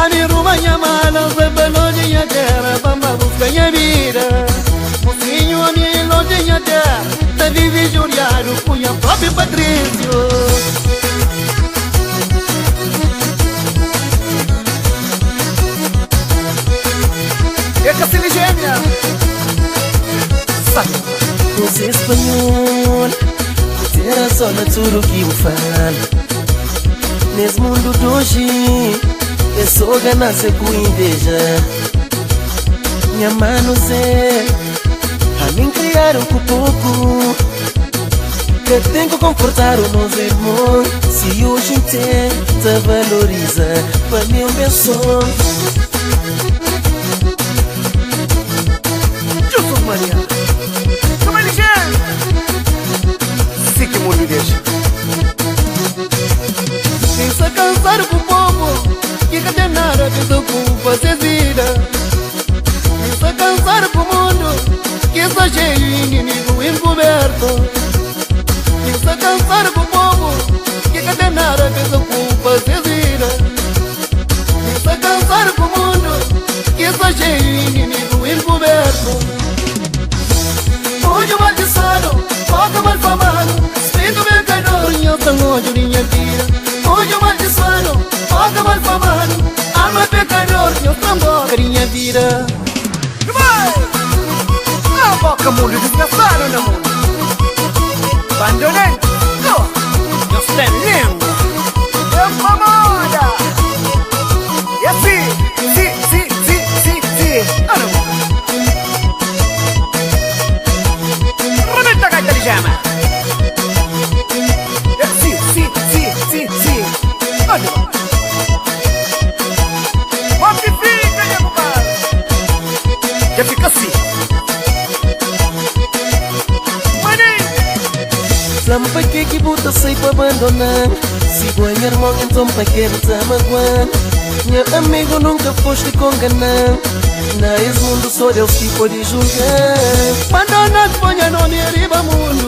Ani rumanya malam sebelumnya terra bamba buscanya vida Mocinho a minha longeña terra Tá vive juriado com a própria Patrício É Cacilha Gêmea Os espanhol Terra só na tudo que eu falo Nesse mundo de hoje é só ganância com inveja. Minha mano Zé a mim criaram com pouco que tenho que confortar o nosso irmão. Se hoje tenta valoriza para mim o meu sonho. Jesus Maria Como ele já Sim que mundo deixa Quem se cansar com o povo que cadê nada que sua culpa se vida Quem se cansar com o mundo que está cheio de inimigo encoberto Quem se cansar com o povo que cadê nada que sua culpa se vida Quem se cansar com o mundo que está cheio de inimigo encoberto Hoje o maldiçado, toca mal famado Espírito pecador, minha sangue, minha vida Hoje o maldiçado, toca mal famado Alma pecador, meu tambor, minha vida Vai! A boca mundo desgraçado no mundo Abandonei Eu estou lindo Eu famosa E assim, sim Rebenta a gaita de jama Sim Olha Como que fica, minha compadre? Já fica assim Flama pra que bota sei pra abandonar. Se o irmão então pra que tá magoando. Meu amigo nunca foste com ganão. Nesse mundo só Deus que pode julgar. Abandona põe nome arriba mundo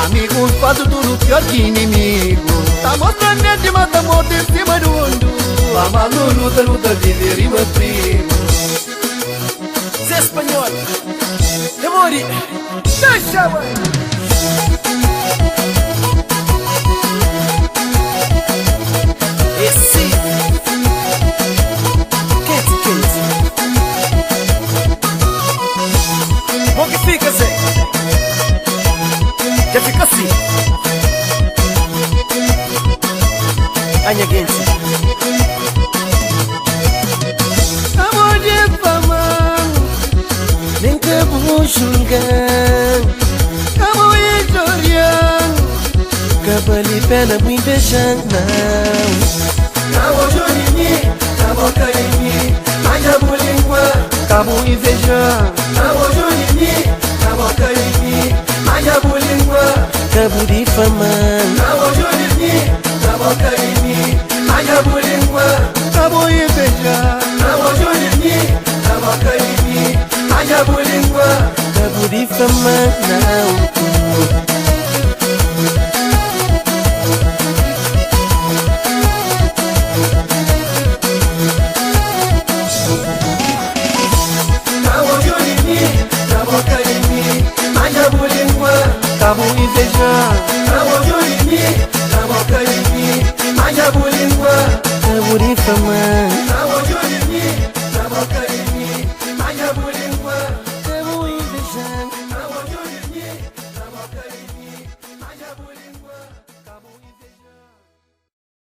Amigos faz tudo pior que inimigo Tá mostrando de mata morte em cima do mundo Vamos luta vive arriba primo Zé espanhol Demore Deixa mãe Esse Quente Bom que fica, Zé Já fica assim Anha quente Amor de fama Nem que vou julgar Amor de chorian Cabali pena me beijando Cabo Jorini, cabo Carini Manjabu língua, cabo invejando Cabo Jorini, cabo Carini Manjabu língua, Cabo de fama cabo Jorini, cabo Carini Manjabu língua, cabo invejando Cabo Jorini, cabo Carini Manjabu língua, Cabo de fama não Cabo invejando Cabo Jorini, cabo Carini Manjabu língua, Cabo de fama